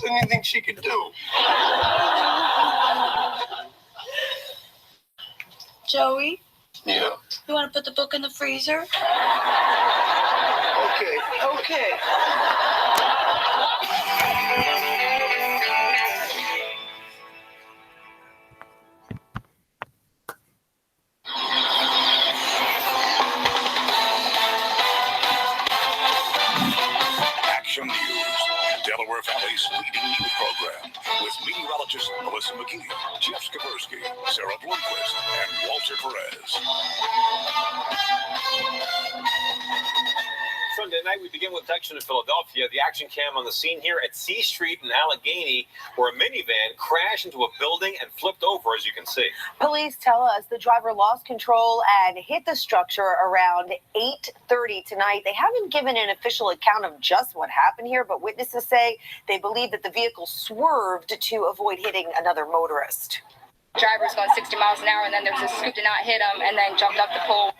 Anything she could do. Joey? Yeah. You want to put the book in the freezer? Okay. Action News, Delaware Valley's leading news program, with meteorologist Melissa McGee, Jeff Skaversky, Sarah Blomquist, and Walter Perez. Sunday night, we begin with action in Philadelphia. The action cam on the scene here at C Street in Allegheny, where a minivan crashed into a building and flipped over, as you can see. Police tell us the driver lost control and hit the structure around 8:30 tonight. They haven't given an official account of just what happened here, but witnesses say they believe that the vehicle swerved to avoid hitting another motorist. Driver's going 60 miles an hour, and then there was a scoop to not hit him, and then jumped up the pole.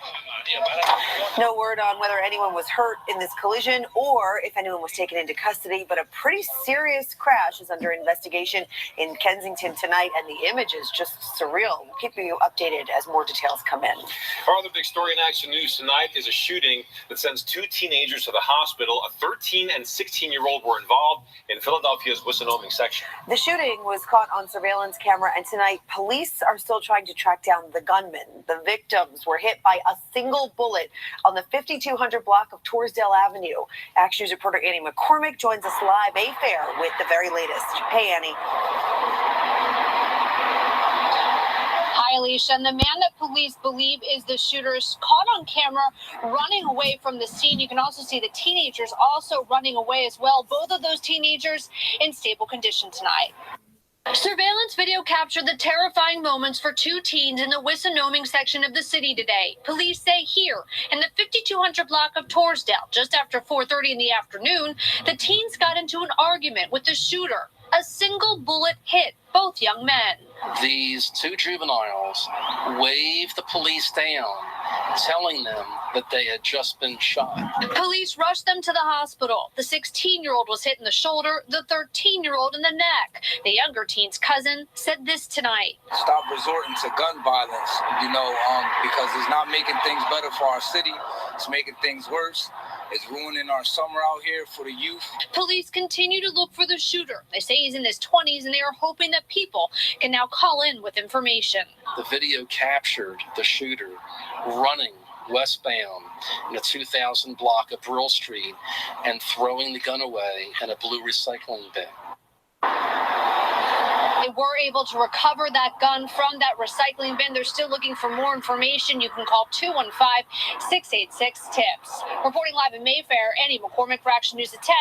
No word on whether anyone was hurt in this collision or if anyone was taken into custody, but a pretty serious crash is under investigation in Kensington tonight, and the image is just surreal. We'll keep you updated as more details come in. Our other big story in action news tonight is a shooting that sends two teenagers to the hospital. A 13 and 16-year-old were involved in Philadelphia's Wissinoming section. The shooting was caught on surveillance camera, and tonight police are still trying to track down the gunman. The victims were hit by a single bullet on the 5200 block of Torresdale Avenue. Action News reporter Annie McCormick joins us live Mayfair with the very latest. Hey, Annie. Hi, Alicia. And the man that police believe is the shooter is caught on camera running away from the scene. You can also see the teenagers also running away as well. Both of those teenagers in stable condition tonight. Surveillance video captured the terrifying moments for two teens in the Wissinoming section of the city today. Police say here in the 5200 block of Torresdale, just after 4:30 in the afternoon, the teens got into an argument with the shooter. A single bullet hit both young men. These two juveniles waved the police down, telling them that they had just been shot. Police rushed them to the hospital. The 16-year-old was hit in the shoulder, the 13-year-old in the neck. The younger teen's cousin said this tonight. Stop resorting to gun violence, because it's not making things better for our city. It's making things worse. It's ruining our summer out here for the youth. Police continue to look for the shooter. They say he's in his 20s, and they are hoping that people can now call in with information. The video captured the shooter running westbound in the 2000 block of Brill Street and throwing the gun away in a blue recycling bin. They were able to recover that gun from that recycling bin. They're still looking for more information. You can call 215-686-TIPS. Reporting live in Mayfair, Annie McCormick for Action News at 10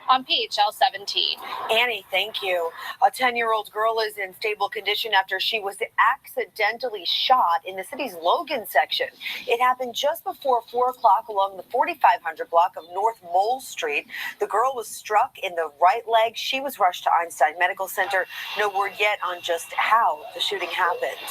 on PHL17. Annie, thank you. A 10-year-old girl is in stable condition after she was accidentally shot in the city's Logan section. It happened just before 4 o'clock along the 4500 block of North Mole Street. The girl was struck in the right leg. She was rushed to Einstein Medical Center. No word yet on just how the shooting happened.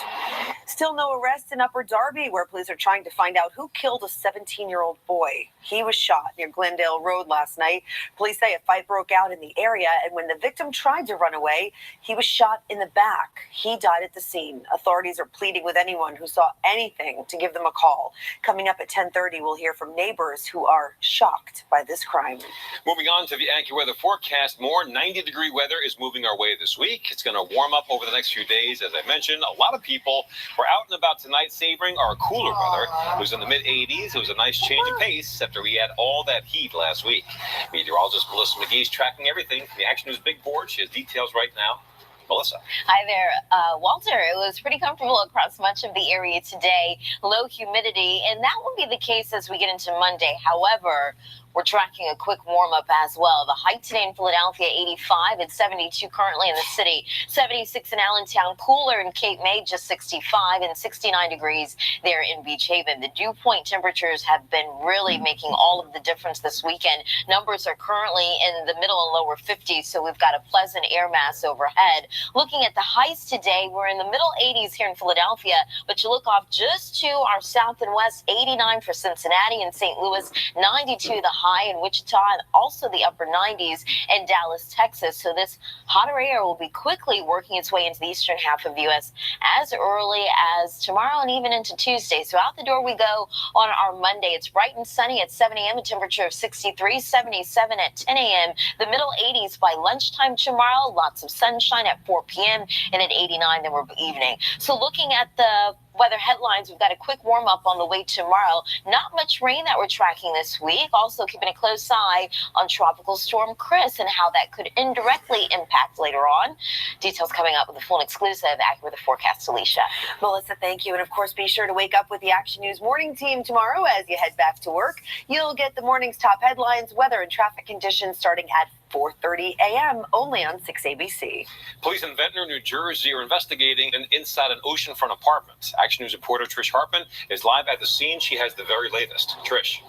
Still no arrests in Upper Darby, where police are trying to find out who killed a 17-year-old boy. He was shot near Glendale Road last night. Police say a fight broke out in the area, and when the victim tried to run away, he was shot in the back. He died at the scene. Authorities are pleading with anyone who saw anything to give them a call. Coming up at 10:30, we'll hear from neighbors who are shocked by this crime. Moving on to the AccuWeather forecast, more 90-degree weather is moving our way this week. It's going to warm up over the next few days. As I mentioned, a lot of people were out and about tonight savoring our cooler weather. It was in the mid-80s. It was a nice change of pace after we had all that heat last week. Meteorologist Melissa McGee is tracking everything from the Action News big board. She has details right now. Melissa. Hi there, Walter. It was pretty comfortable across much of the area today. Low humidity, and that will be the case as we get into Monday. However, we're tracking a quick warm-up as well. The high today in Philadelphia, 85. It's 72 currently in the city. 76 in Allentown. Cooler in Cape May, just 65. And 69 degrees there in Beach Haven. The dew point temperatures have been really making all of the difference this weekend. Numbers are currently in the middle and lower 50s, so we've got a pleasant air mass overhead. Looking at the highs today, we're in the middle 80s here in Philadelphia, but you look off just to our south and west, 89 for Cincinnati and St. Louis, 92 the high in Wichita and also the upper 90s in Dallas, Texas. So this hotter air will be quickly working its way into the eastern half of the U.S. as early as tomorrow and even into Tuesday. So out the door we go on our Monday. It's bright and sunny at 7 a.m. a temperature of 63, 77 at 10 a.m. The middle 80s by lunchtime tomorrow. Lots of sunshine at 4 p.m. and at 89 then we're evening. So looking at the weather headlines, we've got a quick warm up on the way tomorrow. Not much rain that we're tracking this week. Also keeping a close eye on Tropical Storm Chris and how that could indirectly impact later on. Details coming up with a full and exclusive AccuWeather forecast. Alicia. Melissa, thank you. And of course, be sure to wake up with the Action News morning team tomorrow as you head back to work. You'll get the morning's top headlines, weather and traffic conditions starting at 4:30 a.m. only on 6 ABC. Police in Ventnor, New Jersey are investigating inside an oceanfront apartment. Action News reporter Trish Hartman is live at the scene. She has the very latest. Trish.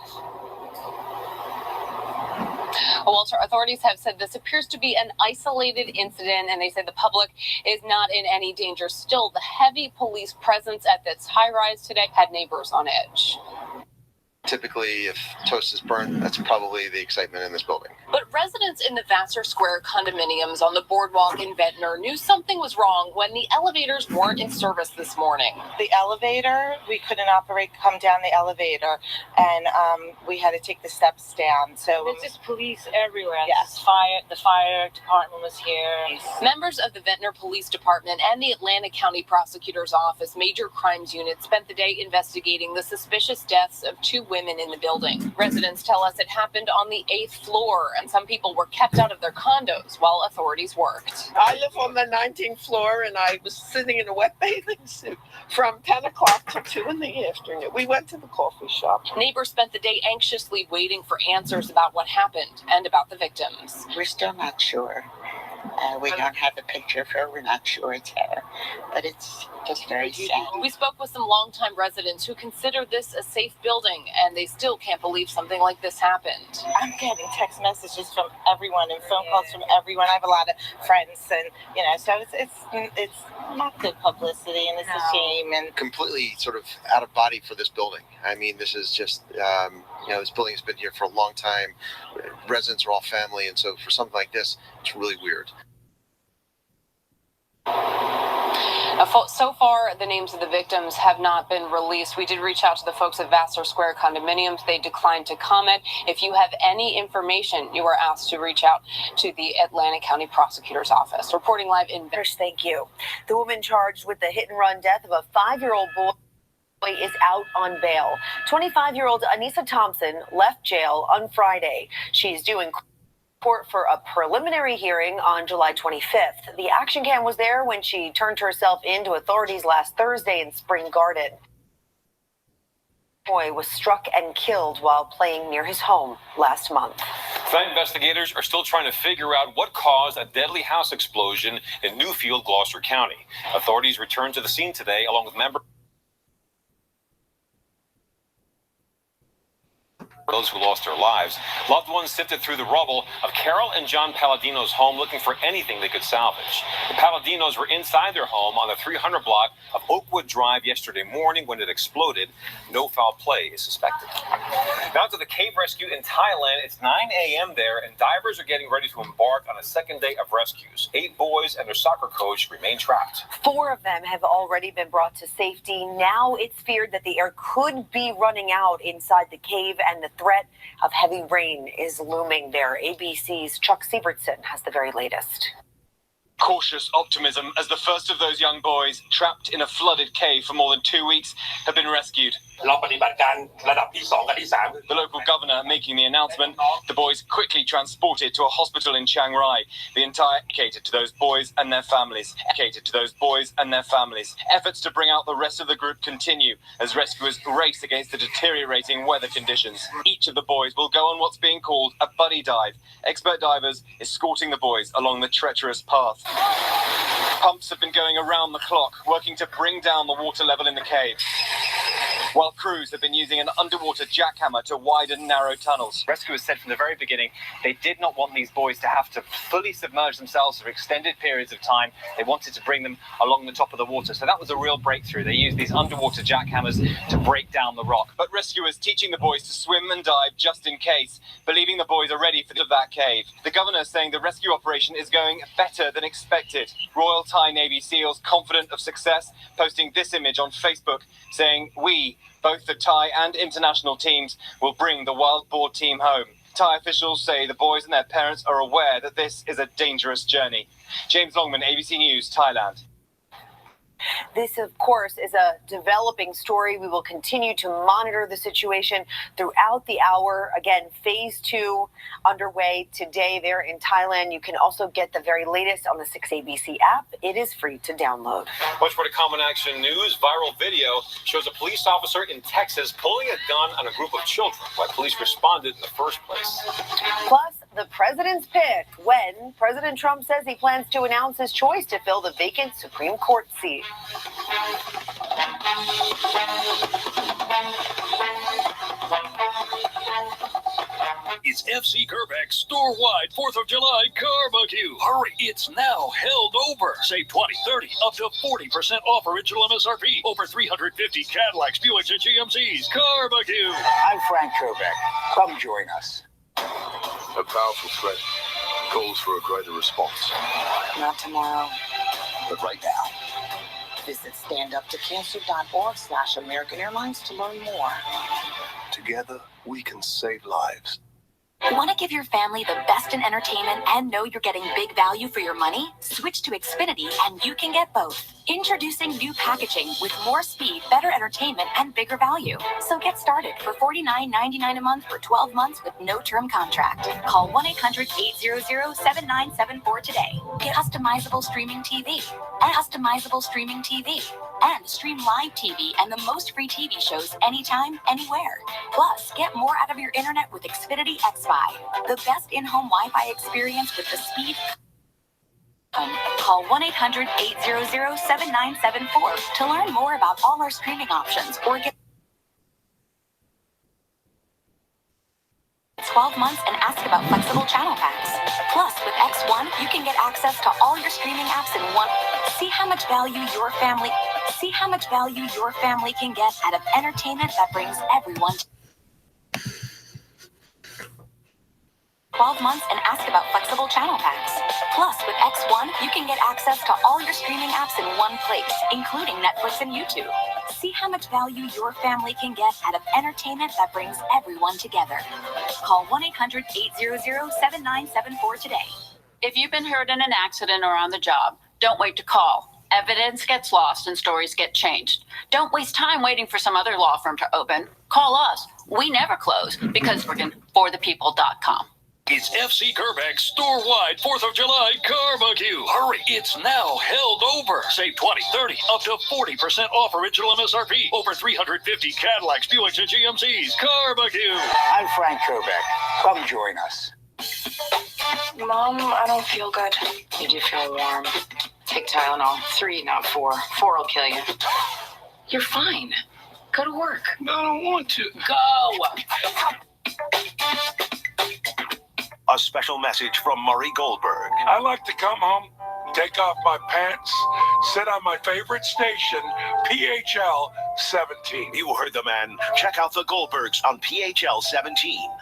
Walter, authorities have said this appears to be an isolated incident, and they say the public is not in any danger. Still, the heavy police presence at this high-rise today had neighbors on edge. Typically, if toast is burnt, that's probably the excitement in this building. But residents in the Vassar Square condominiums on the boardwalk in Ventnor knew something was wrong when the elevators weren't in service this morning. The elevator, we couldn't come down the elevator, and we had to take the steps down. So there's just police everywhere. Yes. The fire department was here. Members of the Ventnor Police Department and the Atlanta County Prosecutor's Office Major Crimes Unit spent the day investigating the suspicious deaths of 2 women in the building. Residents tell us it happened on the 8th floor, and some people were kept out of their condos while authorities worked. I live on the 19th floor, and I was sitting in a wet bathing suit from 10 o'clock to 2 in the afternoon. We went to the coffee shop. Neighbors spent the day anxiously waiting for answers about what happened and about the victims. We're still not sure. We don't have a picture of her. We're not sure it's her. But it's just very sad. We spoke with some longtime residents who consider this a safe building, and they still can't believe something like this happened. I'm getting text messages from everyone and phone calls from everyone. I have a lot of friends, and so it's not good publicity, and it's a shame. And completely sort of out of body for this building. I mean, this is just this building has been here for a long time. Residents are all family, and so for something like this, it's really weird. So far, the names of the victims have not been released. We did reach out to the folks at Vassar Square condominiums. They declined to comment. If you have any information, you are asked to reach out to the Atlanta County Prosecutor's Office. Reporting live in Trish, thank you. The woman charged with the hit-and-run death of a 5-year-old boy is out on bail. 25-year-old Anissa Thompson left jail on Friday. She's due in court for a preliminary hearing on July 25th. The action cam was there when she turned herself in to authorities last Thursday in Spring Garden. The boy was struck and killed while playing near his home last month. Tonight, investigators are still trying to figure out what caused a deadly house explosion in Newfield, Gloucester County. Authorities returned to the scene today along with members those who lost their lives. Loved ones sifted through the rubble of Carol and John Palladino's home looking for anything they could salvage. The Palladinos were inside their home on the 300 block of Oakwood Drive yesterday morning when it exploded. No foul play is suspected. Now to the cave rescue in Thailand. It's 9 a.m. there, and divers are getting ready to embark on a second day of rescues. 8 boys and their soccer coach remain trapped. 4 of them have already been brought to safety. Now it's feared that the air could be running out inside the cave, and the threat of heavy rain is looming there. ABC's Chuck Siebertson has the very latest. Cautious optimism as the first of those young boys, trapped in a flooded cave for more than 2 weeks, have been rescued. The local governor making the announcement, the boys quickly transported to a hospital in Chiang Rai. The entire catered to those boys and their families. Efforts to bring out the rest of the group continue as rescuers race against the deteriorating weather conditions. Each of the boys will go on what's being called a buddy dive. Expert divers escorting the boys along the treacherous path. Pumps have been going around the clock, working to bring down the water level in the cave. while crews have been using an underwater jackhammer to widen narrow tunnels. Rescuers said from the very beginning they did not want these boys to have to fully submerge themselves for extended periods of time. They wanted to bring them along the top of the water. So that was a real breakthrough. They used these underwater jackhammers to break down the rock. But rescuers teaching the boys to swim and dive just in case, believing the boys are ready for that cave. The governor saying the rescue operation is going better than expected. Royal Thai Navy SEALs confident of success, posting this image on Facebook saying, "We, both the Thai and international teams, will bring the wild boar team home." Thai officials say the boys and their parents are aware that this is a dangerous journey. James Longman, ABC News, Thailand. This, of course, is a developing story. We will continue to monitor the situation throughout the hour. Again, phase 2 underway today there in Thailand. You can also get the very latest on the 6ABC app. It is free to download. Much more to Common Action News. Viral video shows a police officer in Texas pulling a gun on a group of children. Why police responded in the first place. Plus, the president's pick when President Trump says he plans to announce his choice to fill the vacant Supreme Court seat. It's FC Gerbeck's store-wide 4th of July barbecue. Hurry, it's now held over. Save 20, 30, up to 40% off original MSRP. Over 350 Cadillacs, Buicks, and GMCs. Barbecue. I'm Frank Gerbeck. Come join us. A powerful threat calls for a greater response. Not tomorrow, But right now, visit standuptocancer.org/American Airlines to learn more. Together, we can save lives. Want to give your family the best in entertainment and know you're getting big value for your money? Switch to Xfinity and you can get both. Introducing new packaging with more speed, better entertainment, and bigger value. So get started for $49.99 a month for 12 months with no term contract. Call 1-800-800-7974 today. Get customizable streaming TV and stream live TV and the most free TV shows anytime, anywhere. Plus, get more out of your internet with Xfinity X-Fi, the best in-home Wi-Fi experience with the speed. Call 1-800-800-7974 to learn more about all our streaming options or get 12 months and ask about flexible channel packs. Plus, with X1, you can get access to all your streaming apps in one. See how much value your family can get out of entertainment that brings everyone. 12 months and ask about flexible channel packs. Plus, with X1, you can get access to all your streaming apps in one place, including Netflix and YouTube. See how much value your family can get out of entertainment that brings everyone together. Call 1-800-800-7974 today. If you've been hurt in an accident or on the job, don't wait to call. Evidence gets lost and stories get changed. Don't waste time waiting for some other law firm to open. Call us. We never close because we're forthepeople.com. It's FC Gerbeck's store-wide 4th of July barbecue. Hurry, it's now held over. Save 20, 30, up to 40% off original MSRP. Over 350 Cadillacs, Buicks, and GMCs. Barbecue. I'm Frank Gerbeck. Come join us. Mom, I don't feel good. You do feel warm. Take Tylenol. 3, not 4. 4 will kill you. You're fine. Go to work. I don't want to. Go! A special message from Murray Goldberg. I like to come home, take off my pants, sit on my favorite station, PHL17. You heard the man. Check out the Goldbergs on PHL17.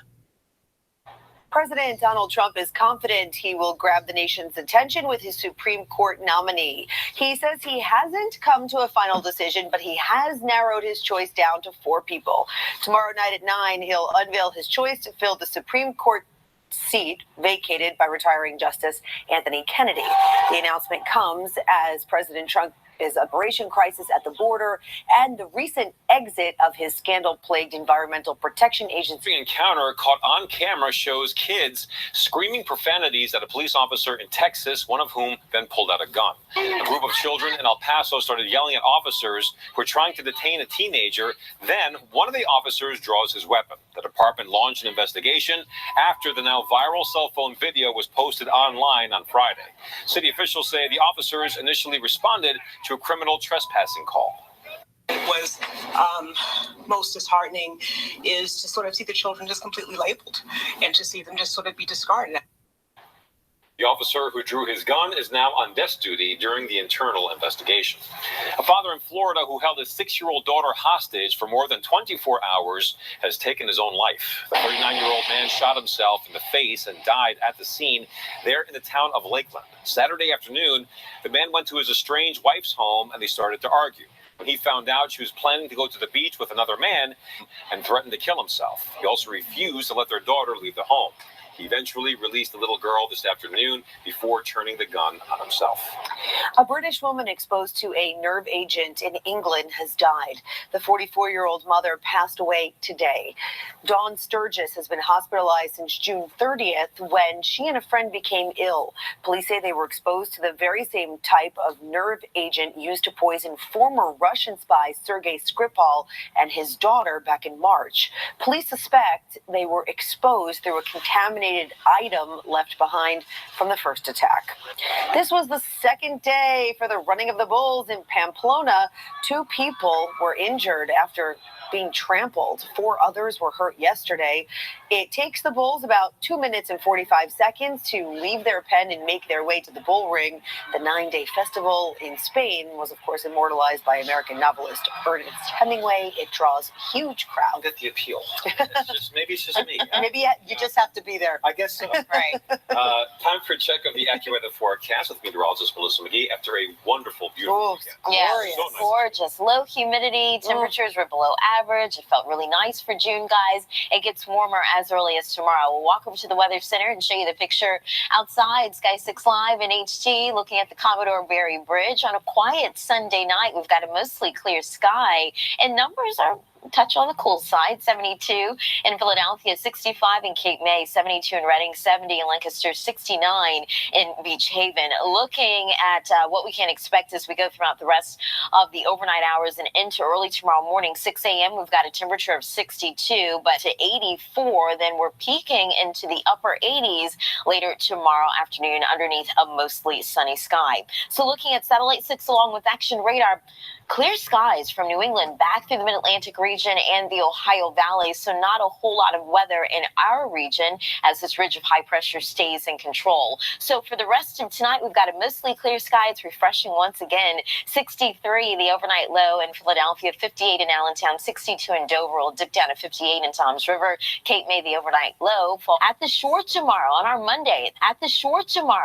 President Donald Trump is confident he will grab the nation's attention with his Supreme Court nominee. He says he hasn't come to a final decision, but he has narrowed his choice down to 4 people. Tomorrow night at 9, he'll unveil his choice to fill the Supreme Court seat vacated by retiring Justice Anthony Kennedy. The announcement comes as President Trump is operation crisis at the border and the recent exit of his scandal-plagued Environmental Protection Agency. The encounter caught on camera shows kids screaming profanities at a police officer in Texas, one of whom then pulled out a gun. A group of children in El Paso started yelling at officers who were trying to detain a teenager. Then one of the officers draws his weapon. The department launched an investigation after the now viral cell phone video was posted online on Friday. City officials say the officers initially responded to a criminal trespassing call. was most disheartening is to sort of see the children just completely labeled and to see them just sort of be discarded. The officer who drew his gun is now on desk duty during the internal investigation. A father in Florida who held his 6-year-old daughter hostage for more than 24 hours has taken his own life. The 39-year-old man shot himself in the face and died at the scene there in the town of Lakeland. Saturday afternoon, the man went to his estranged wife's home and they started to argue. When he found out she was planning to go to the beach with another man and threatened to kill himself. He also refused to let their daughter leave the home. He eventually released the little girl this afternoon before turning the gun on himself. A British woman exposed to a nerve agent in England has died. The 44-year-old mother passed away today. Dawn Sturgis has been hospitalized since June 30th when she and a friend became ill. Police say they were exposed to the very same type of nerve agent used to poison former Russian spy Sergei Skripal and his daughter back in March. Police suspect they were exposed through a contaminated item left behind from the first attack. This was the second day for the running of the bulls in Pamplona. 2 people were injured after being trampled. 4 others were hurt yesterday. It takes the bulls about 2 minutes and 45 seconds to leave their pen and make their way to the bull ring. The 9-day festival in Spain was, of course, immortalized by American novelist Ernest Hemingway. It draws huge crowds. I'll get the appeal. Maybe it's just me. Maybe you just have to be there. I guess so. Right. Time for a check of the AccuWeather forecast with meteorologist Melissa McGee after a wonderful, beautiful weekend. Yeah, Glorious. it was gorgeous. Low humidity, temperatures were below average. It felt really nice for June, guys. It gets warmer as early as tomorrow. We'll walk over to the Weather Center and show you the picture outside. Sky 6 Live in HT, looking at the Commodore Barry Bridge. On a quiet Sunday night, we've got a mostly clear sky, and numbers are touch on the cool side. 72 in Philadelphia, 65 in Cape May, 72 in Reading, 70 in Lancaster, 69 in Beach Haven. Looking at what we can expect as we go throughout the rest of the overnight hours and into early tomorrow morning. 6 a.m. we've got a temperature of 62, but to 84. Then we're peaking into the upper 80s later tomorrow afternoon underneath a mostly sunny sky. So looking at Satellite 6 along with Action Radar, clear skies from New England back through the Mid-Atlantic region and the Ohio Valley, so not a whole lot of weather in our region as this ridge of high pressure stays in control. So for the rest of tonight, we've got a mostly clear sky. It's refreshing once again. 63 the overnight low in Philadelphia, 58 in Allentown, 62 in Dover. Will dip down to 58 in Toms River. Cape May the overnight low. At the shore tomorrow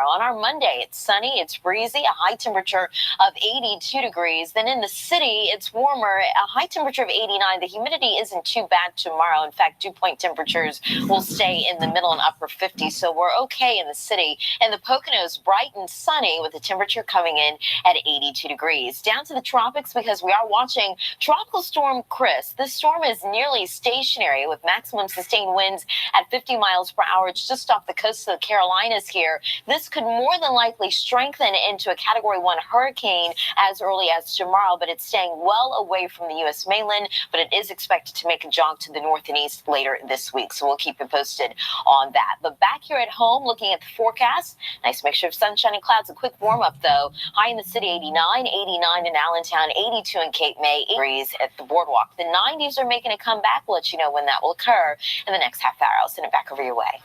on our Monday. It's sunny, it's breezy, a high temperature of 82 degrees. Then in the city, it's warmer, a high temperature of 89. The humidity isn't too bad tomorrow. In fact, dew point temperatures will stay in the middle and upper 50s, so we're okay in the city. And the Poconos, bright and sunny with the temperature coming in at 82 degrees. Down to the tropics because we are watching Tropical Storm Chris. This storm is nearly stationary with maximum sustained winds at 50 miles per hour. It's just off the coast of the Carolinas here. This could more than likely strengthen into a Category 1 hurricane as early as tomorrow, but it's staying well away from the U.S. mainland, but it is expected to make a jaunt to the north and east later this week, so we'll keep you posted on that. But back here at home, looking at the forecast, nice mixture of sunshine and clouds. A quick warm-up, though. High in the city, 89, 89 in Allentown, 82 in Cape May, 8 degrees at the boardwalk. The 90s are making a comeback. We'll let you know when that will occur in the next half hour. I'll send it back over your way.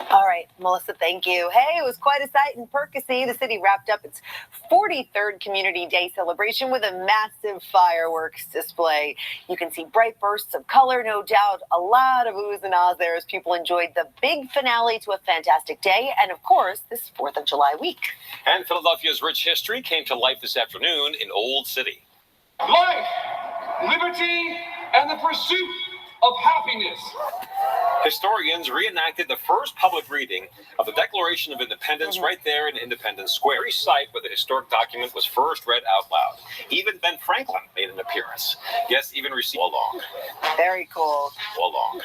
All right, Melissa, thank you. Hey, it was quite a sight in Percy. The city wrapped up its 43rd Community Day celebration with a massive fireworks display. You can see bright bursts of color, no doubt. A lot of oohs and ahs there as people enjoyed the big finale to a fantastic day. And, of course, this 4th of July week. And Philadelphia's rich history came to life this afternoon in Old City. Life, liberty, and the pursuit of happiness. Historians reenacted the first public reading of the Declaration of Independence right there in Independence Square, a site where the historic document was first read out loud. Even Ben Franklin made an appearance. Yes, even received along. Very cool. Along.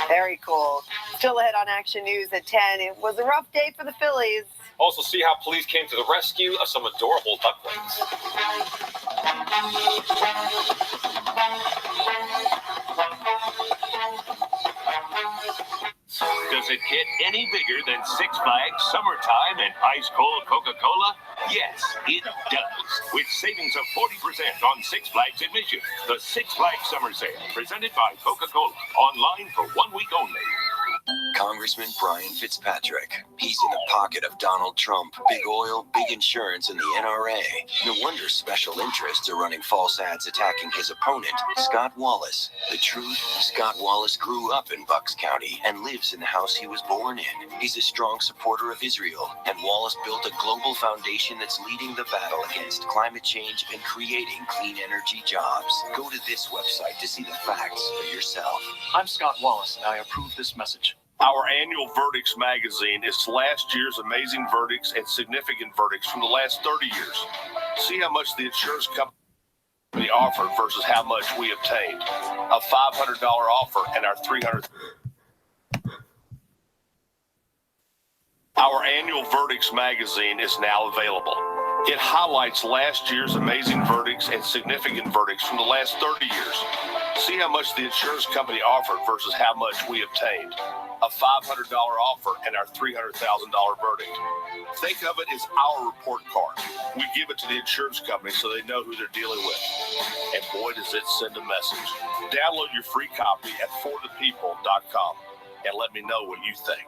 Very cool. Still ahead on Action News at 10. It was a rough day for the Phillies. Also see how police came to the rescue of some adorable ducklings. Good Does it get any bigger than Six Flags Summertime and Ice Cold Coca-Cola? Yes, it does. With savings of 40% on Six Flags admission. The Six Flags Summer Sale, presented by Coca-Cola. Online for 1 week only. Congressman Brian Fitzpatrick. He's in the pocket of Donald Trump. Big oil, big insurance, and the NRA. No wonder special interests are running false ads attacking his opponent, Scott Wallace. The truth, Scott Wallace grew up in Bucks County and lives in the house he was born in. He's a strong supporter of Israel, and Wallace built a global foundation that's leading the battle against climate change and creating clean energy jobs. Go to this website to see the facts for yourself. I'm Scott Wallace, and I approve this message. Our annual Verdicts magazine is last year's amazing verdicts and significant verdicts from the last 30 years. See how much the insurance company offered versus how much we obtained. A $500 offer and our $300. Our annual Verdicts magazine is now available. It highlights last year's amazing verdicts and significant verdicts from the last 30 years. See how much the insurance company offered versus how much we obtained. A $500 offer and our $300,000 verdict. Think of it as our report card. We give it to the insurance company so they know who they're dealing with. And boy, does it send a message. Download your free copy at forthepeople.com and let me know what you think.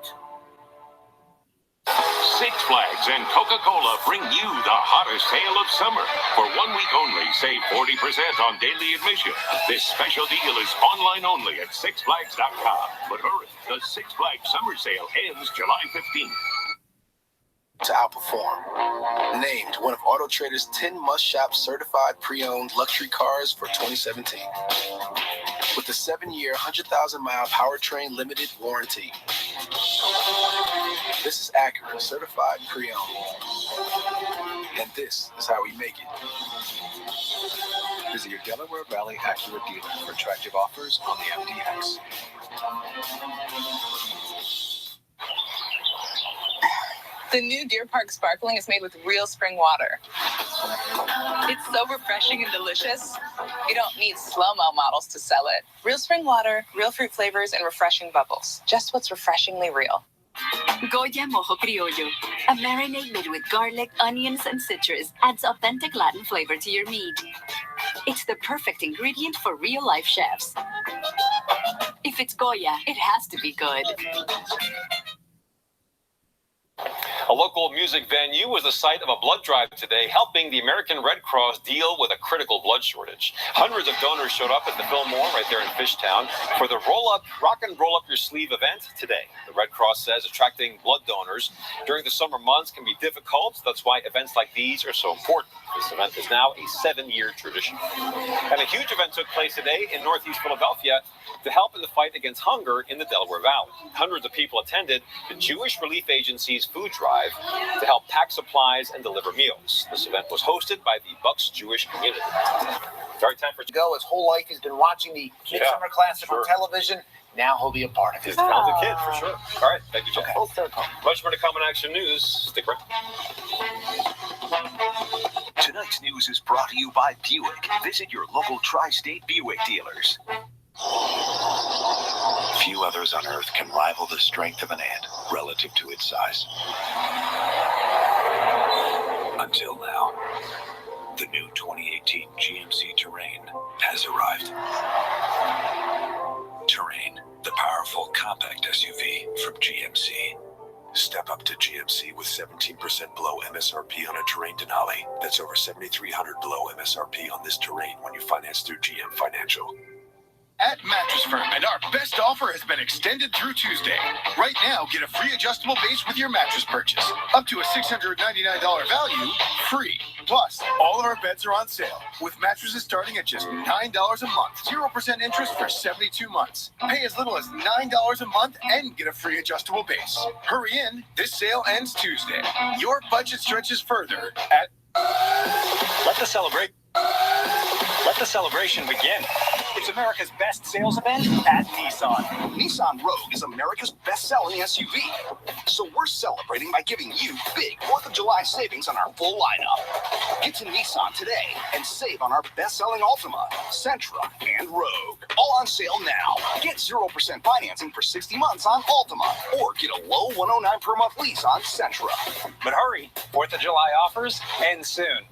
Six Flags and Coca-Cola bring you the hottest sale of summer. For 1 week only, save 40% on daily admission. This special deal is online only at sixflags.com. But hurry, the Six Flags summer sale ends July 15th. To outperform. Named one of Auto Trader's 10 must-shop certified pre-owned luxury cars for 2017. With a 7-year, 100,000-mile powertrain limited warranty. This is Acura certified pre-owned. And this is how we make it. Visit your Delaware Valley Acura dealer for attractive offers on the MDX. The new Deer Park Sparkling is made with real spring water. It's so refreshing and delicious. You don't need slow-mo models to sell it. Real spring water, real fruit flavors, and refreshing bubbles. Just what's refreshingly real. Goya Mojo Criollo. A marinade made with garlic, onions, and citrus adds authentic Latin flavor to your meat. It's the perfect ingredient for real-life chefs. If it's Goya, it has to be good. A local music venue was the site of a blood drive today, helping the American Red Cross deal with a critical blood shortage. Hundreds of donors showed up at the Fillmore right there in Fishtown for the Rock and Roll Up Your Sleeve event today. The Red Cross says attracting blood donors during the summer months can be difficult. That's why events like these are so important. This event is now a 7-year tradition. And a huge event took place today in Northeast Philadelphia to help in the fight against hunger in the Delaware Valley. Hundreds of people attended the Jewish Relief Agency's food drive to help pack supplies and deliver meals. This event was hosted by the Bucks Jewish community. Very time for go. His whole life he's been watching the Midsummer Classic on television. Now he'll be a part of it. He's a talented kid, for sure. All right, thank you, Jeff. Okay. Much more to come in Action News. Stick around. Tonight's news is brought to you by Buick. Visit your local tri-state Buick dealers. Few others on Earth can rival the strength of an ant relative to its size. Until now, the new 2018 GMC Terrain has arrived. Terrain, the powerful compact SUV from GMC. Step up to GMC with 17% below MSRP on a Terrain Denali. That's over $7,300 below MSRP on this Terrain when you finance through GM Financial. At Mattress Firm, and our best offer has been extended through Tuesday. Right now, get a free adjustable base with your mattress purchase. Up to a $699 value, free. Plus, all of our beds are on sale, with mattresses starting at just $9 a month. 0% interest for 72 months. Pay as little as $9 a month and get a free adjustable base. Hurry in, this sale ends Tuesday. Your budget stretches further at... Let the celebration begin. It's America's best sales event at Nissan. Nissan Rogue is America's best-selling SUV. So we're celebrating by giving you big 4th of July savings on our full lineup. Get to Nissan today and save on our best-selling Altima, Sentra, and Rogue. All on sale now. Get 0% financing for 60 months on Altima, or get a low $109 per month lease on Sentra. But hurry, 4th of July offers end soon.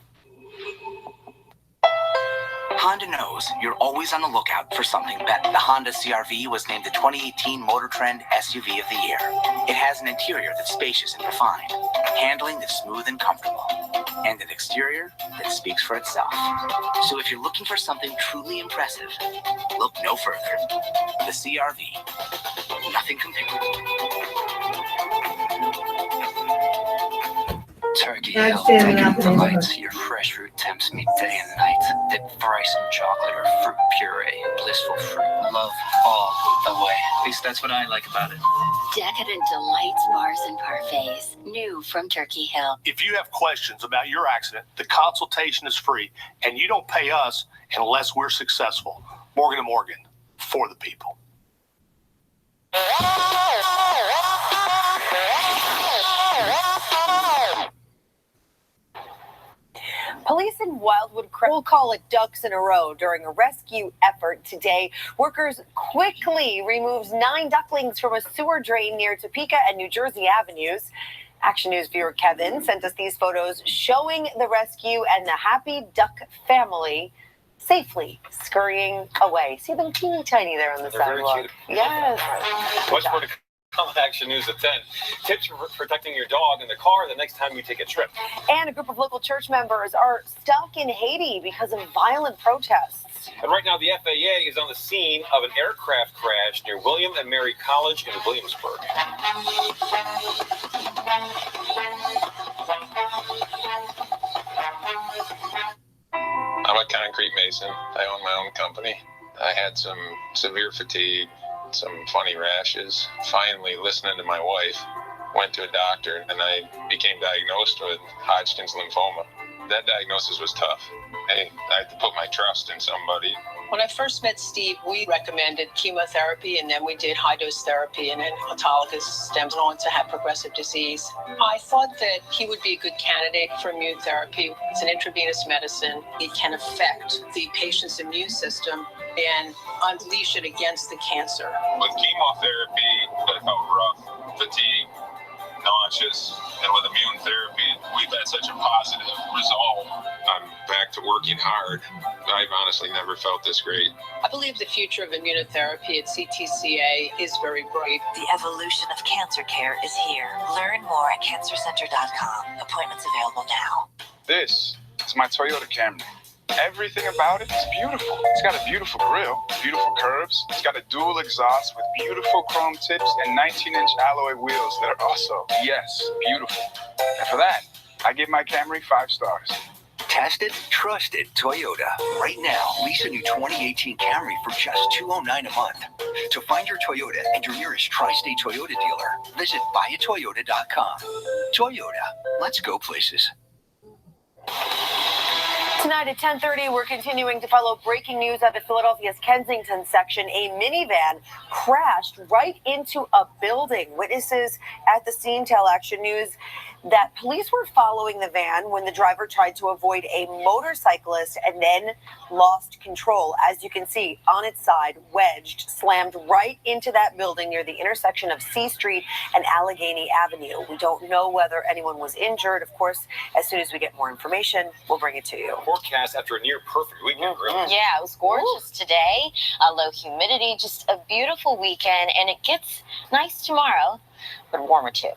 Honda knows you're always on the lookout for something better. The Honda CR-V was named the 2018 Motor Trend SUV of the Year. It has an interior that's spacious and refined, handling that's smooth and comfortable, and an exterior that speaks for itself. So if you're looking for something truly impressive, look no further. The CR-V. Nothing compared. Turkey Hill taking provides your fresh fruit tempts me day and night. Dip thrice in chocolate or fruit puree. Blissful fruit. Love all the way. At least that's what I like about it. Decadent delights, bars, and parfaits. New from Turkey Hill. If you have questions about your accident, the consultation is free, and you don't pay us unless we're successful. Morgan & Morgan, for the people. Police in Wildwood will call it ducks in a row during a rescue effort today. Workers quickly removed 9 ducklings from a sewer drain near Topeka and New Jersey Avenues. Action News viewer Kevin sent us these photos showing the rescue and the happy duck family safely scurrying away. See them teeny tiny there on the sidewalk. Yes. What's more to come on Action News at 10. Tips for protecting your dog in the car the next time you take a trip. And a group of local church members are stuck in Haiti because of violent protests. And right now, the FAA is on the scene of an aircraft crash near William and Mary College in Williamsburg. I'm a concrete mason. I own my own company. I had some severe fatigue, some funny rashes. Finally, listening to my wife, went to a doctor, and I became diagnosed with Hodgkin's lymphoma. That diagnosis was tough. I had to put my trust in somebody. When I first met Steve, we recommended chemotherapy, and then we did high-dose therapy and then autologous stem cells to have progressive disease. I thought that he would be a good candidate for immune therapy. It's an intravenous medicine. It can affect the patient's immune system and unleash it against the cancer. With chemotherapy, I felt rough, fatigue, nauseous, and with immune therapy, we've had such a positive result. I'm back to working hard. I've honestly never felt this great. I believe the future of immunotherapy at CTCA is very bright. The evolution of cancer care is here. Learn more at cancercenter.com. Appointments available now. This is my Toyota Camry. Everything about it is beautiful. It's got a beautiful grille, beautiful curves. It's got a dual exhaust with beautiful chrome tips and 19-inch alloy wheels that are also, yes, beautiful. And for that, I give my Camry 5 stars. Tested, trusted Toyota. Right now, lease a new 2018 Camry for just $209 a month. To find your Toyota and your nearest Tri-State Toyota dealer, visit buyatoyota.com. Toyota, let's go places. Tonight at 10:30, we're continuing to follow breaking news out of Philadelphia's Kensington section. A minivan crashed right into a building. Witnesses at the scene tell Action News that police were following the van when the driver tried to avoid a motorcyclist and then lost control. As you can see, on its side, wedged, slammed right into that building near the intersection of C Street and Allegheny Avenue. We don't know whether anyone was injured. Of course, as soon as we get more information, we'll bring it to you. Forecast after a near perfect weekend, really. Yeah, it was gorgeous today. Low humidity, just a beautiful weekend, and it gets nice tomorrow, but warmer too.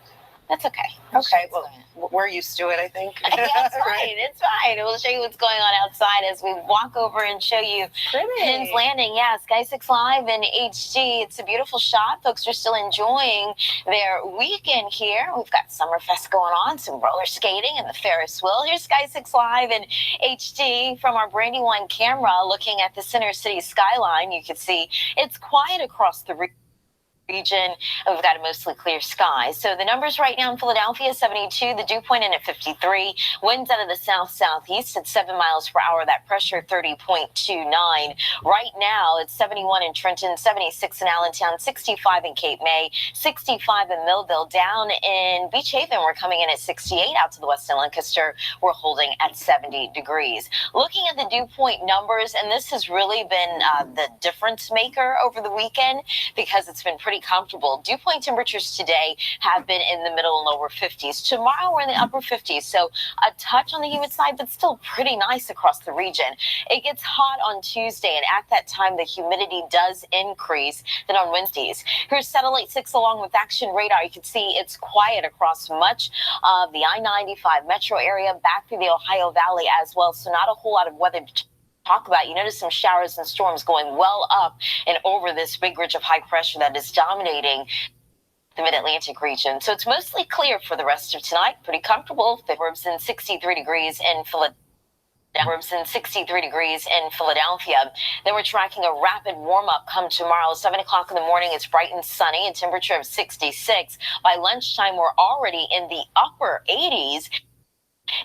That's okay. Okay, well, we're used to it, I think. Yeah, it's fine. It's fine. We'll show you what's going on outside as we walk over and show you Penn's Landing. Yeah, Sky 6 Live in HD. It's a beautiful shot. Folks are still enjoying their weekend here. We've got Summerfest going on, some roller skating and the Ferris wheel. Here's Sky 6 Live in HD from our Brandywine camera looking at the center city skyline. You can see it's quiet across the region, and we've got a mostly clear sky. So the numbers right now in Philadelphia, 72, the dew point in at 53, winds out of the south-southeast at 7 miles per hour, that pressure 30.29. Right now, it's 71 in Trenton, 76 in Allentown, 65 in Cape May, 65 in Millville. Down in Beach Haven, we're coming in at 68. Out to the west in Lancaster, we're holding at 70 degrees. Looking at the dew point numbers, and this has really been the difference maker over the weekend because it's been pretty comfortable. Dew point temperatures today have been in the middle and lower 50s. Tomorrow we're in the upper 50s, so a touch on the humid side, but still pretty nice across the region. It gets hot on Tuesday, and at that time the humidity does increase. Then on Wednesdays, here's Satellite 6 along with Action Radar. You can see it's quiet across much of the I-95 metro area, back through the Ohio Valley as well, so not a whole lot of weather to talk about. You notice some showers and storms going well up and over this big ridge of high pressure that is dominating the mid-Atlantic region. So it's mostly clear for the rest of tonight. Pretty comfortable. Fibers in 63 degrees in Philadelphia. In 63 degrees in Philadelphia. Then we're tracking a rapid warm-up come tomorrow. 7 o'clock in the morning, it's bright and sunny, a temperature of 66. By lunchtime, we're already in the upper 80s.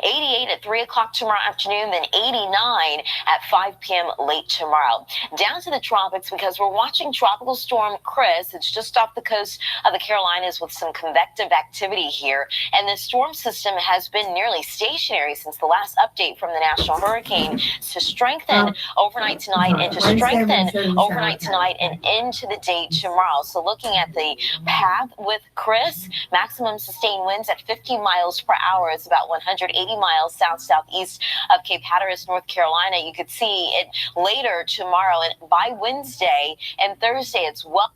88 at 3 o'clock tomorrow afternoon, then 89 at 5 p.m. late tomorrow. Down to the tropics because we're watching Tropical Storm Chris. It's just off the coast of the Carolinas with some convective activity here. And the storm system has been nearly stationary since the last update from the National Hurricane to strengthen overnight tonight and to strengthen overnight tonight and into the day tomorrow. So looking at the path with Chris, maximum sustained winds at 50 miles per hour. It's about 180 miles south-southeast of Cape Hatteras, North Carolina. You could see it later tomorrow, and by Wednesday and Thursday, it's well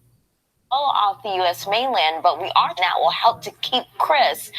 off the U.S. mainland, but we are now will help to keep Chris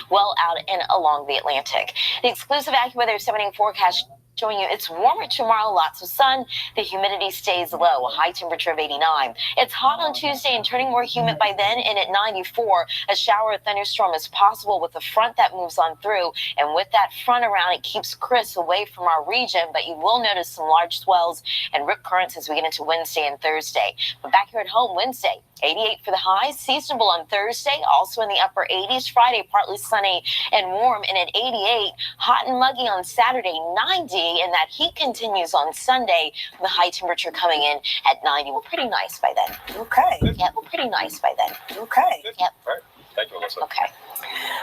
well out and along the Atlantic. The exclusive AccuWeather 7-day forecast showing you it's warmer tomorrow, lots of sun. The humidity stays low, a high temperature of 89. It's hot on Tuesday and turning more humid by then, and at 94, a shower or thunderstorm is possible with a front that moves on through. And with that front around, it keeps Chris away from our region, but you will notice some large swells and rip currents as we get into Wednesday and Thursday. But back here at home, Wednesday, 88 for the highs, seasonable on Thursday, also in the upper 80s. Friday, partly sunny and warm, and at 88, hot and muggy on Saturday, 90, and that heat continues on Sunday. The high temperature coming in at 90. We're pretty nice by then. Okay. Yeah, we're pretty nice by then. Okay. Yep. All right. Thank you, Melissa. Okay.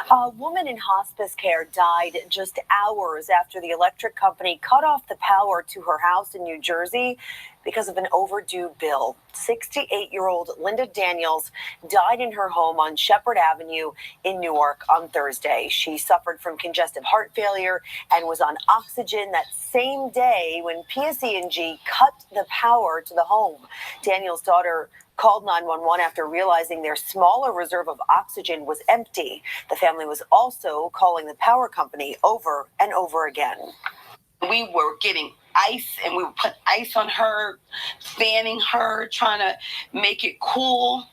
A woman in hospice care died just hours after the electric company cut off the power to her house in New Jersey because of an overdue bill. 68-year-old Linda Daniels died in her home on Shepherd Avenue in Newark on Thursday. She suffered from congestive heart failure and was on oxygen that same day when PSE&G cut the power to the home. Daniels' daughter called 911 after realizing their smaller reserve of oxygen was empty. The family was also calling the power company over and over again. We were getting ice, and we would put ice on her, fanning her, trying to make it cool,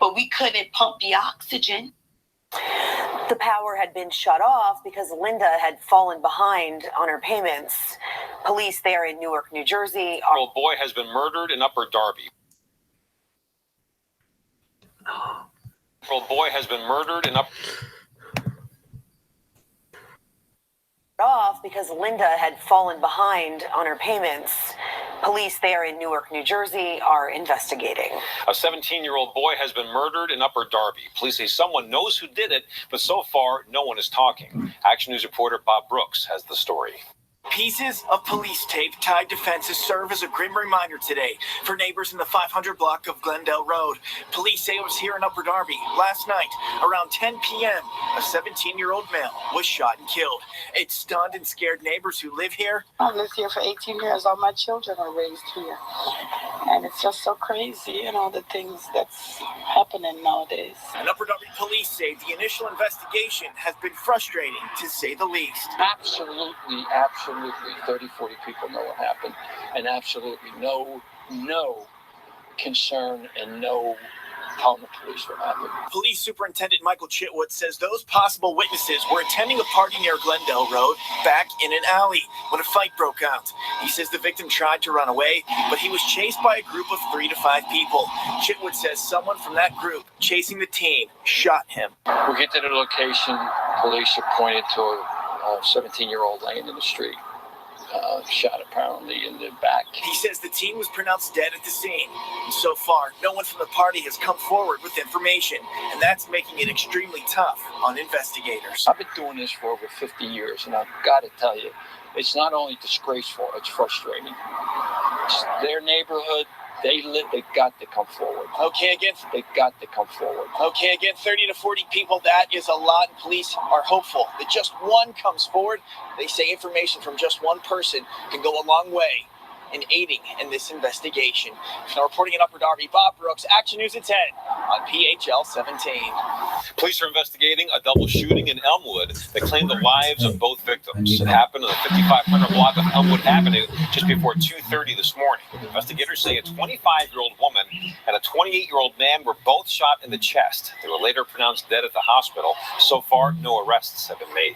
but we couldn't pump the oxygen. The power had been shut off because Linda had fallen behind on her payments. Police there in Newark, New Jersey are... A boy has been murdered in Upper Darby. A boy has been murdered in off because Linda had fallen behind on her payments. Police there in Newark, New Jersey are investigating. A 17-year-old boy has been murdered in Upper Darby. Police say someone knows who did it, but so far, no one is talking. Action News reporter Bob Brooks has the story. Pieces of police tape tied to fences serve as a grim reminder today for neighbors in the 500 block of Glendale Road. Police say it was here in Upper Darby last night around 10 p.m. A 17-year-old male was shot and killed. It stunned and scared neighbors who live here. I lived here for 18 years. All my children are raised here. And it's just so crazy, the things that's happening nowadays. And Upper Darby police say the initial investigation has been frustrating, to say the least. Absolutely 30, 40 people know what happened, and absolutely no concern and no telling the police what happened. Police Superintendent Michael Chitwood says those possible witnesses were attending a party near Glendale Road back in an alley when a fight broke out. He says the victim tried to run away, but he was chased by a group of 3 to 5 people. Chitwood says someone from that group chasing the teen shot him. We get to the location, police are pointed to a 17-year-old laying in the street. Shot apparently in the back. He says the teen was pronounced dead at the scene. So far, no one from the party has come forward with information, and that's making it extremely tough on investigators. I've been doing this for over 50 years, and I've got to tell you, it's not only disgraceful, it's frustrating. It's their neighborhood. They got to come forward. Okay, again, they got to come forward. Okay, again, 30 to 40 people, that is a lot, and police are hopeful that just one comes forward. They say information from just one person can go a long way in aiding in this investigation. Now reporting in Upper Darby, Bob Brooks, Action News at 10 on PHL17. Police are investigating a double shooting in Elmwood that claimed the lives of both victims. It happened on the 5500 block of Elmwood Avenue just before 2:30 this morning. Investigators say a 25-year-old woman and a 28-year-old man were both shot in the chest. They were later pronounced dead at the hospital. So far, no arrests have been made.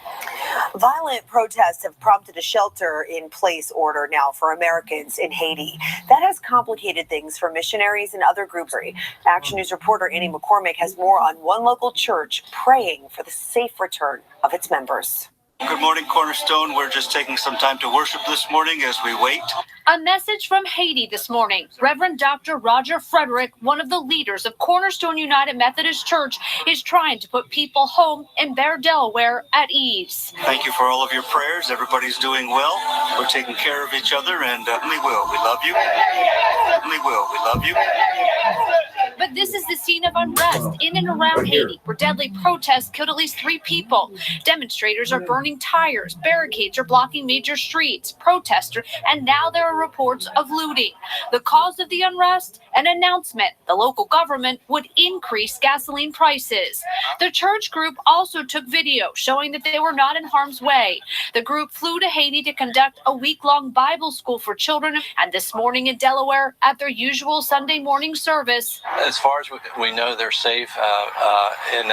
Violent protests have prompted a shelter-in-place order now for Americans in Haiti. That has complicated things for missionaries and other groups. Action News reporter Annie McCormick has more on one local church praying for the safe return of its members. Good morning, Cornerstone. We're just taking some time to worship this morning as we wait. A message from Haiti this morning. Reverend Dr. Roger Frederick, one of the leaders of Cornerstone United Methodist Church, is trying to put people home in Bear, Delaware at ease. Thank you for all of your prayers. Everybody's doing well. We're taking care of each other, and we will. We love you. We will. We love you. But this is the scene of unrest in and around Haiti, where deadly protests killed at least 3 people. Demonstrators are burning tires, barricades are blocking major streets, protesters, and now there are reports of looting. The cause of the unrest? An announcement the local government would increase gasoline prices. The church group also took video showing that they were not in harm's way. The group flew to Haiti to conduct a week-long Bible school for children, and this morning in Delaware at their usual Sunday morning service. As far as we know, they're safe in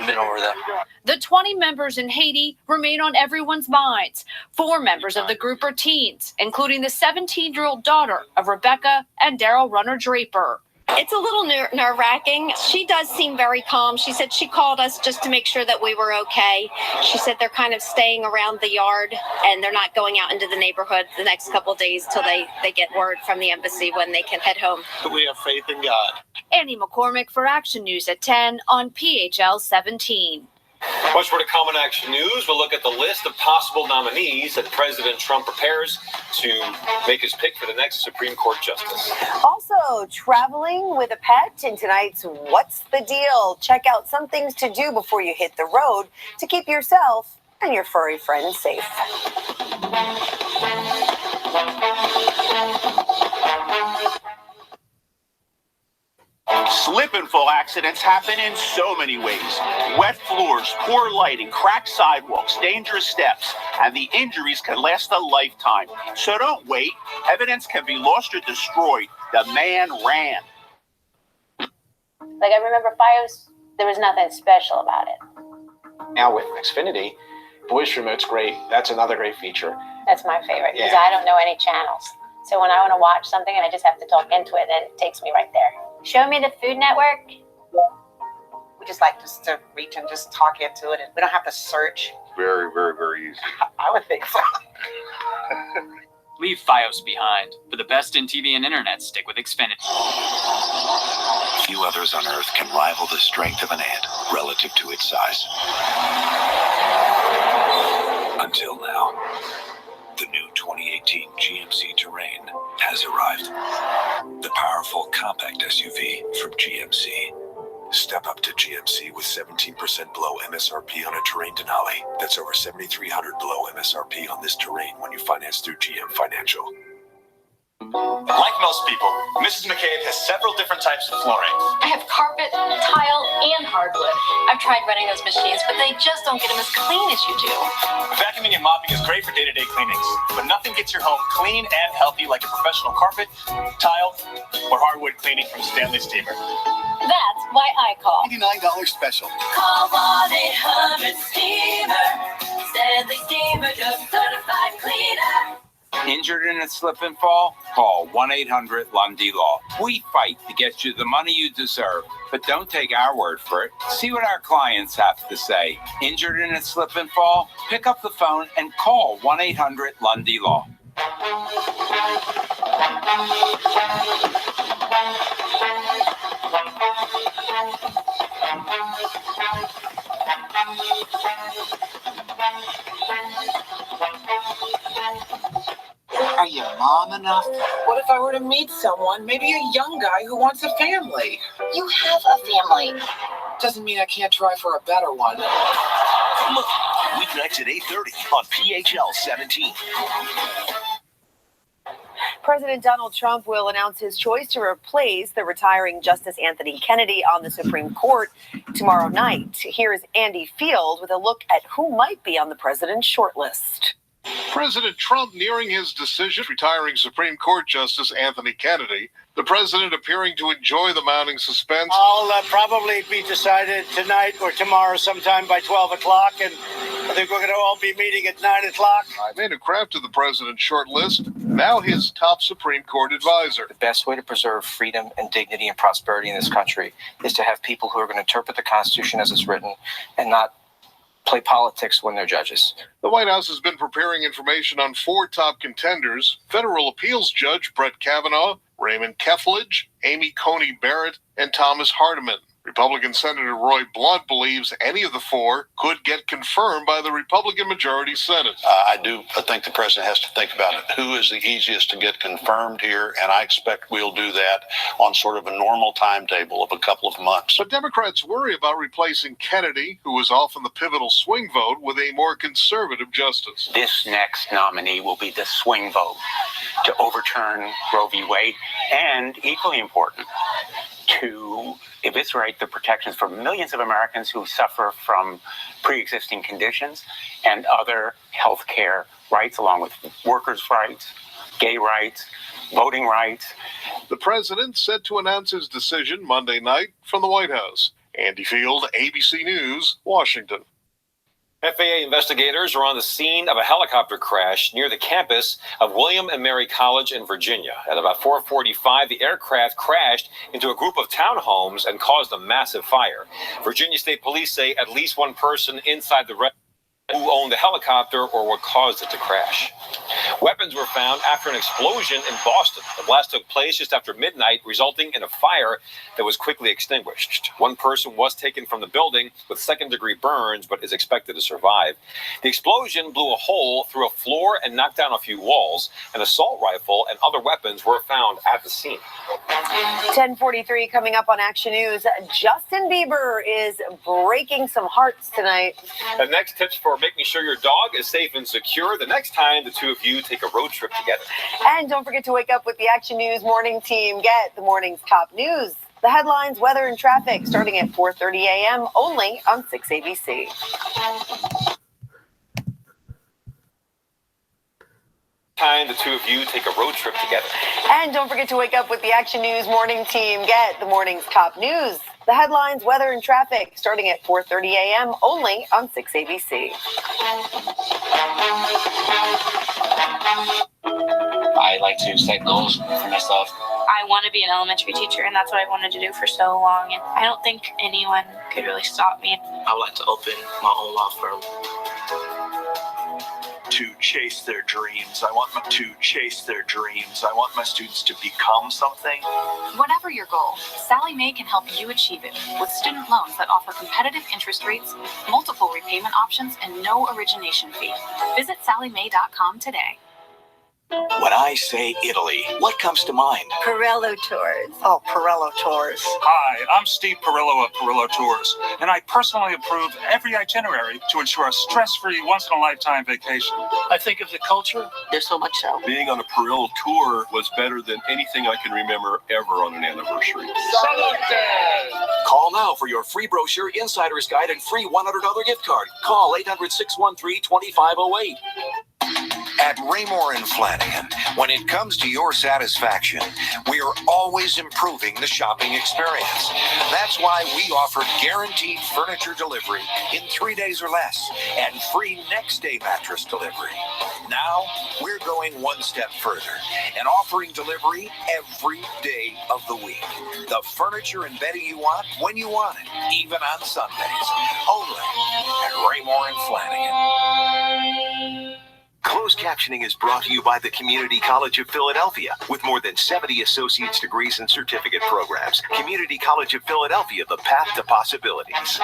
middle of them. The 20 members in Haiti remain on everyone's minds. 4 members of the group are teens, including the 17-year-old daughter of Rebecca and Daryl Runner Draper. It's a little nerve-wracking. She does seem very calm. She said she called us just to make sure that we were okay. She said they're kind of staying around the yard and they're not going out into the neighborhood the next couple of days till they get word from the embassy when they can head home. We have faith in God. Annie McCormick for Action News at 10 on PHL17. Much more to come on Action News. We'll look at the list of possible nominees that President Trump prepares to make his pick for the next Supreme Court justice. Also, traveling with a pet in tonight's What's the Deal? Check out some things to do before you hit the road to keep yourself and your furry friends safe. Slip and fall accidents happen in so many ways. Wet floors, poor lighting, cracked sidewalks, dangerous steps, and the injuries can last a lifetime. So don't wait. Evidence can be lost or destroyed. The man ran. Like, I remember Fios, there was nothing special about it. Now with Xfinity, voice remote's great. That's another great feature. That's my favorite, because Yeah. I don't know any channels. So when I want to watch something and I just have to talk into it, then it takes me right there. Show me the Food Network. We just like just to reach and just talk into it, and we don't have to search. Very, very, very easy. I would think so. Leave Fios behind. For the best in TV and internet, stick with Xfinity. Few others on Earth can rival the strength of an ant relative to its size. Until now. The new 2018 GMC Terrain has arrived. The powerful compact SUV from GMC. Step up to GMC with 17% below MSRP on a Terrain Denali. That's over $7,300 below MSRP on this Terrain when you finance through GM Financial. Like most people, Mrs. McCabe has several different types of flooring. I have carpet, tile, and hardwood. I've tried running those machines, but they just don't get them as clean as you do. Vacuuming and mopping is great for day-to-day cleanings, but nothing gets your home clean and healthy like a professional carpet, tile, or hardwood cleaning from Stanley Steamer. That's why I call. $89 special. Call 1-800-STEAMER. Stanley Steamer, just certified cleaner. Injured in a slip and fall? Call 1-800-LUNDY-LAW. We fight to get you the money you deserve, but don't take our word for it. See what our clients have to say. Injured in a slip and fall? Pick up the phone and call 1-800-LUNDY-LAW. Are you mom enough? What if I were to meet someone, maybe a young guy who wants a family? You have a family. Doesn't mean I can't try for a better one. Look, weeknights at 8:30 on PHL17. President Donald Trump will announce his choice to replace the retiring Justice Anthony Kennedy on the Supreme Court tomorrow night. Here's Andy Field with a look at who might be on the president's shortlist. President Trump nearing his decision, retiring Supreme Court Justice Anthony Kennedy. The president appearing to enjoy the mounting suspense. I'll probably be decided tonight or tomorrow sometime by 12 o'clock, and I think we're going to all be meeting at 9 o'clock. Made a craft of the president's short list, now his top Supreme Court advisor. The best way to preserve freedom and dignity and prosperity in this country is to have people who are going to interpret the Constitution as it's written and not play politics when they're judges. The White House has been preparing information on 4 top contenders: federal appeals judge Brett Kavanaugh, Raymond Keflage, Amy Coney Barrett, and Thomas Hardiman. Republican Senator Roy Blunt believes any of the 4 could get confirmed by the Republican majority Senate. I think the president has to think about it. Who is the easiest to get confirmed here? And I expect we'll do that on sort of a normal timetable of a couple of months. But Democrats worry about replacing Kennedy, who was often the pivotal swing vote, with a more conservative justice. This next nominee will be the swing vote to overturn Roe v. Wade, and equally important, to eviscerate the protections for millions of Americans who suffer from pre-existing conditions and other health care rights, along with workers' rights, gay rights, voting rights. The president set to announce his decision Monday night from the White House. Andy Field, ABC News, Washington. FAA investigators are on the scene of a helicopter crash near the campus of William and Mary College in Virginia. At about 4:45, the aircraft crashed into a group of townhomes and caused a massive fire. Virginia State Police say at least one person inside the who owned the helicopter or what caused it to crash. Weapons were found after an explosion in Boston. The blast took place just after midnight, resulting in a fire that was quickly extinguished. One person was taken from the building with second-degree burns, but is expected to survive. The explosion blew a hole through a floor and knocked down a few walls. An assault rifle and other weapons were found at the scene. 10:43 coming up on Action News. Justin Bieber is breaking some hearts tonight. The next tips for making sure your dog is safe and secure the next time the two of you take a road trip together. And don't forget to wake up with the Action News morning team. Get the morning's top news, the headlines, weather, and traffic starting at 4:30 a.m. only on 6 ABC. Time the two of you take a road trip together. And don't forget to wake up with the Action News morning team. Get the morning's top news, the headlines, weather, and traffic starting at 4:30 a.m. only on 6 ABC. I like to set goals for myself. I want to be an elementary teacher, and that's what I wanted to do for so long. And I don't think anyone could really stop me. I would like to open my own law firm. To chase their dreams. I want them to chase their dreams. I want my students to become something. Whatever your goal, Sally Mae can help you achieve it with student loans that offer competitive interest rates, multiple repayment options, and no origination fee. Visit SallyMae.com today. When I say Italy, what comes to mind? Pirello Tours. Oh, Pirello Tours. Hi, I'm Steve Perillo of Perillo Tours, and I personally approve every itinerary to ensure a stress-free, once-in-a-lifetime vacation. I think of the culture. There's so much so. Being on a Perillo tour was better than anything I can remember ever on an anniversary. Call now for your free brochure, insider's guide, and free $100 gift card. Call 800-613-2508. At Raymore and Flanagan, when it comes to your satisfaction, we are always improving the shopping experience. That's why we offer guaranteed furniture delivery in 3 days or less and free next-day mattress delivery. Now, we're going one step further and offering delivery every day of the week. The furniture and bedding you want when you want it, even on Sundays. Only at Raymore and Flanagan. Closed captioning is brought to you by the Community College of Philadelphia, with more than 70 associate's degrees and certificate programs. Community College of Philadelphia, the path to possibilities.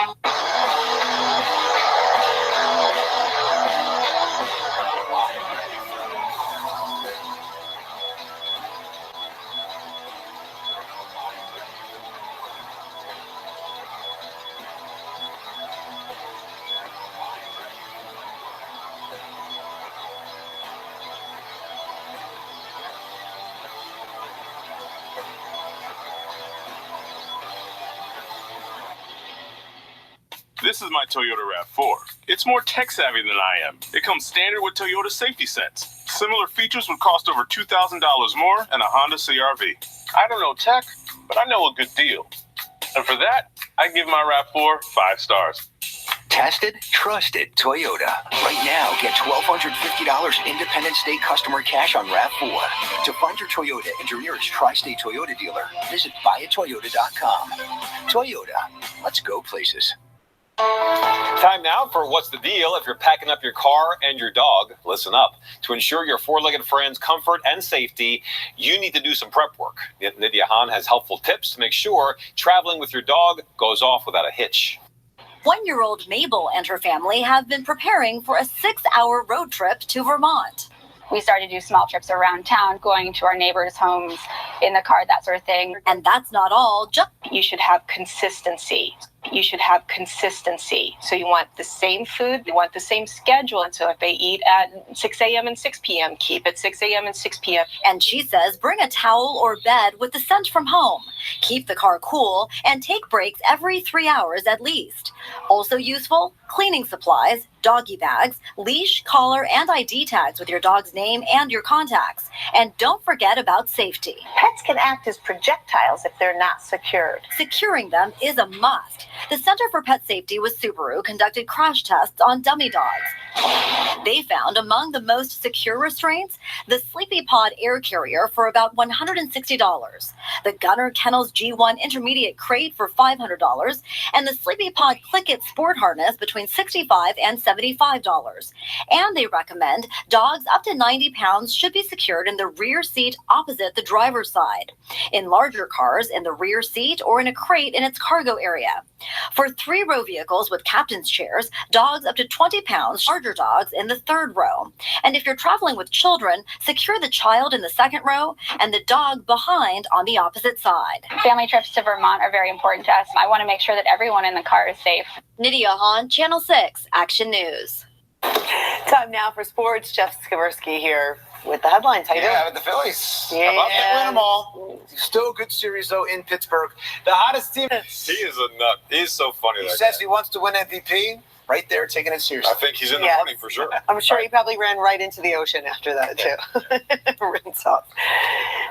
This is my Toyota RAV4. It's more tech-savvy than I am. It comes standard with Toyota safety sets. Similar features would cost over $2,000 more than a Honda CR-V. I don't know tech, but I know a good deal. And for that, I give my RAV4 5 stars. Tested, trusted Toyota. Right now, get $1,250 independent state customer cash on RAV4. To find your Toyota at your nearest tri-state Toyota dealer, visit buyatoyota.com. Toyota, let's go places. Time now for What's the Deal? If you're packing up your car and your dog, listen up. To ensure your four-legged friend's comfort and safety, you need to do some prep work. Nydia Hahn has helpful tips to make sure traveling with your dog goes off without a hitch. 1-year-old Mabel and her family have been preparing for a 6-hour road trip to Vermont. We started to do small trips around town, going to our neighbors' homes in the car, that sort of thing. And that's not all. You should have consistency. You should have consistency. So you want the same food, you want the same schedule. And so if they eat at 6 a.m. and 6 p.m., keep it 6 a.m. and 6 p.m. And she says bring a towel or bed with the scent from home. Keep the car cool and take breaks every 3 hours at least. Also useful, cleaning supplies, doggy bags, leash, collar, and ID tags with your dog's name and your contacts. And don't forget about safety. Pets can act as projectiles if they're not secured. Securing them is a must. The Center for Pet Safety with Subaru conducted crash tests on dummy dogs. They found among the most secure restraints, the Sleepy Pod air carrier for about $160, the Gunner Kennels G1 intermediate crate for $500, and the Sleepy Pod Click It sport harness between $65 and $75. And they recommend dogs up to 90 pounds should be secured in the rear seat opposite the driver's side, in larger cars in the rear seat or in a crate in its cargo area. For 3-row vehicles with captain's chairs, dogs up to 20 pounds, larger dogs in the 3rd row. And if you're traveling with children, secure the child in the 2nd row and the dog behind on the opposite side. Family trips to Vermont are very important to us. I want to make sure that everyone in the car is safe. Nydia Hahn, Channel 6, Action News. Time now for sports. Jeff Skversky here with the headlines. How you doing? With the Phillies. Yeah. How about that? Win them all. Still a good series, though, in Pittsburgh. The hottest team. He is a nut. He's so funny. He says he wants to win MVP. Right there, taking it seriously. I think he's in the running for sure. I'm sure he probably ran right into the ocean after that, too. Rinse off.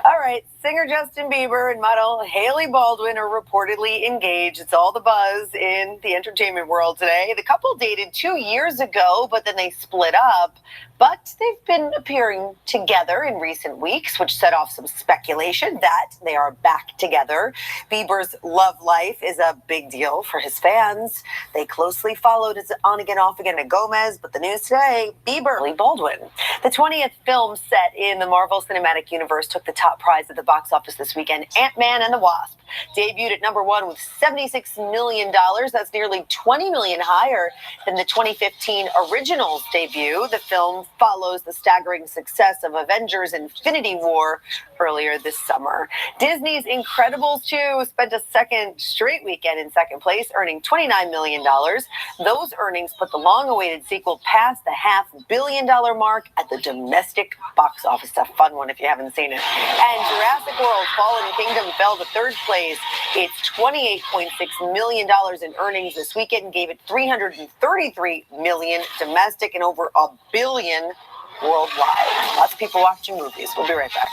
All right. Singer Justin Bieber and model Hailey Baldwin are reportedly engaged. It's all the buzz in the entertainment world today. The couple dated 2 years ago, but then they split up. But they've been appearing together in recent weeks, which set off some speculation that they are back together. Bieber's love life is a big deal for his fans. They closely followed his is on again, off again at Gomez, but the news today, Bieber, Lee Baldwin. The 20th film set in the Marvel Cinematic Universe took the top prize at the box office this weekend. Ant-Man and the Wasp debuted at #1 with $76 million. That's nearly $20 million higher than the 2015 original's debut. The film follows the staggering success of Avengers Infinity War earlier this summer. Disney's Incredibles 2 spent a second straight weekend in second place, earning $29 million. Those earnings put the long-awaited sequel past the $500 million mark at the domestic box office. A fun one if you haven't seen it. And Jurassic World Fallen Kingdom fell to third place. It's $28.6 million in earnings this weekend, gave it $333 million domestic and over $1 billion worldwide. Lots of people watching movies. We'll be right back.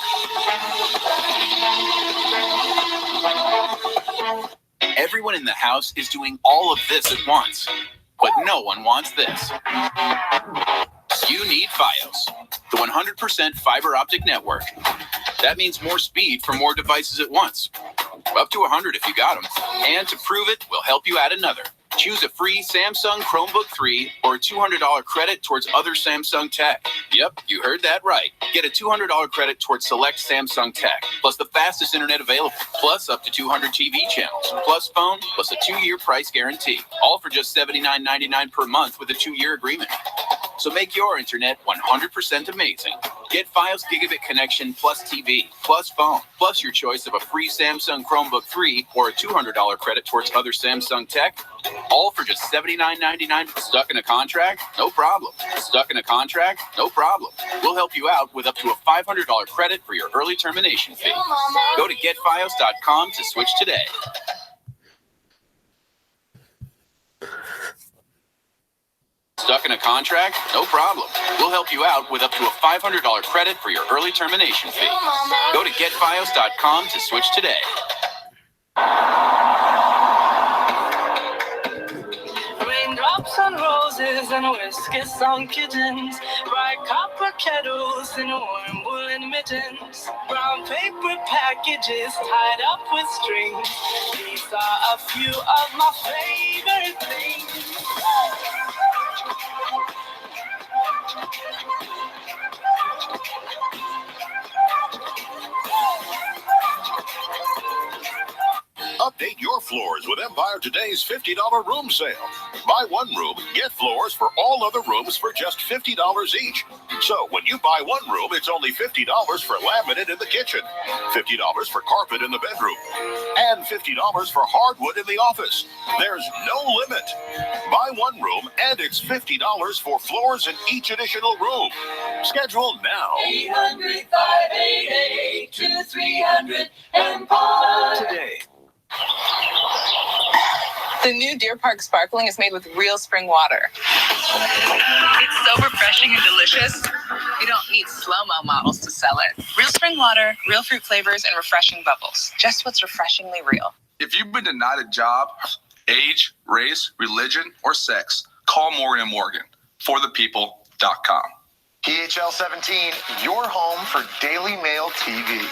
Everyone in the house is doing all of this at once, but no one wants this. You need Fios, the 100% fiber optic network. That means more speed for more devices at once. Up to 100 if you got them. And to prove it, we'll help you add another. Choose a free Samsung Chromebook 3 or a $200 credit towards other Samsung tech. Yep, you heard that right. Get a $200 credit towards select Samsung tech, plus the fastest internet available, plus up to 200 TV channels, plus phone, plus a 2-year price guarantee. All for just $79.99 per month with a 2-year agreement. So make your internet 100% amazing. Get Fios Gigabit connection plus TV, plus phone, plus your choice of a free Samsung Chromebook 3 or a $200 credit towards other Samsung tech. All for just $79.99. Stuck in a contract? No problem. Stuck in a contract? No problem. We'll help you out with up to a $500 credit for your early termination fee. Go to getfios.com to switch today. Stuck in a contract? No problem. We'll help you out with up to a $500 credit for your early termination fee. Go to getfios.com to switch today. Raindrops on roses and whiskers on kittens, bright copper kettles and warm woolen mittens, brown paper packages tied up with strings. These are a few of my favorite things. Update your floors with Empire Today's $50 room sale. Buy one room, get floors for all other rooms for just $50 each. So when you buy one room, it's only $50 for laminate in the kitchen, $50 for carpet in the bedroom, and $50 for hardwood in the office. There's no limit. Buy one room and it's $50 for floors in each additional room. Schedule now. 800-588-2300 Empire. Today. The new Deer Park Sparkling is made with real spring water. It's so refreshing and delicious. You don't need slow-mo models to sell it. Real spring water, real fruit flavors, and refreshing bubbles. Just what's refreshingly real. If you've been denied a job, age, race, religion, or sex, call Morgan & Morgan. ForThePeople.com. PHL17, your home for Daily Mail TV.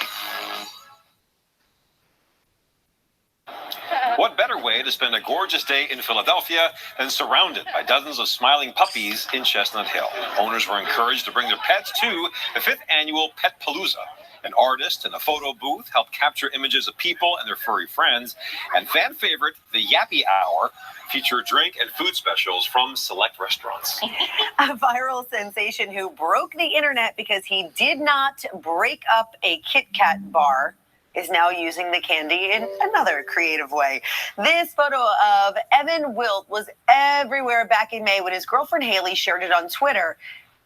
What better way to spend a gorgeous day in Philadelphia than surrounded by dozens of smiling puppies in Chestnut Hill? Owners were encouraged to bring their pets to the 5th annual Pet Palooza. An artist in a photo booth helped capture images of people and their furry friends. And fan favorite, the Yappy Hour, feature drink and food specials from select restaurants. A viral sensation who broke the internet because he did not break up a Kit Kat bar is now using the candy in another creative way. This photo of Evan Wilt was everywhere back in May when his girlfriend Haley shared it on Twitter.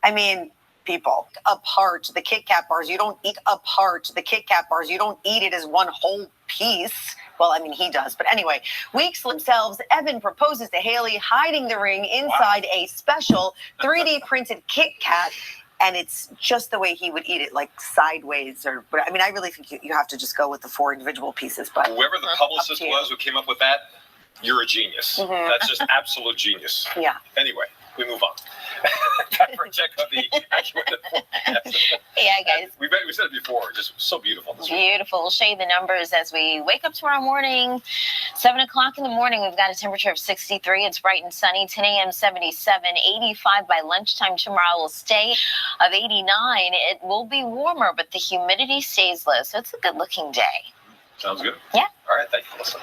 I mean, people, apart the Kit Kat bars. You don't eat apart the Kit Kat bars. You don't eat it as one whole piece. Well, I mean, he does. But anyway, weeks themselves, Evan proposes to Haley, hiding the ring inside a special 3D printed Kit Kat. And it's just the way he would eat it, like sideways. Or, I mean, I really think you have to just go with the 4 individual pieces. But whoever the publicist was who came up with that, you're a genius. Mm-hmm. That's just absolute genius. Yeah. Anyway, we move on. Time for a check of the accurate forecast. Yeah, guys. We said it before. Just so beautiful. Beautiful. We'll show you the numbers as we wake up tomorrow morning. 7 o'clock in the morning, we've got a temperature of 63. It's bright and sunny. 10 a.m. 77. 85 by lunchtime tomorrow will stay of 89. It will be warmer, but the humidity stays low. So it's a good looking day. Sounds good. Yeah. All right. Thank you, Melissa.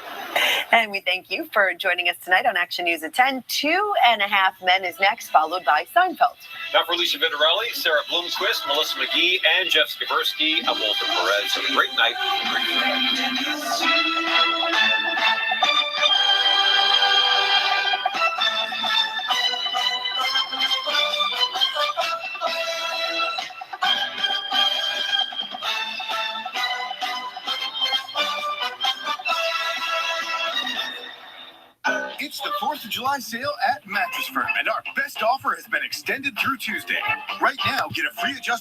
And we thank you for joining us tonight on Action News at 10. 2.5 Men is next, followed by Seinfeld. Now for Alicia Vitarelli, Sarah Bloomquist, Melissa McGee, and Jeff Skaversky, I'm Walter Perez. Have a great night. It's the 4th of July sale at Mattress Firm, and our best offer has been extended through Tuesday. Right now, get a free adjustable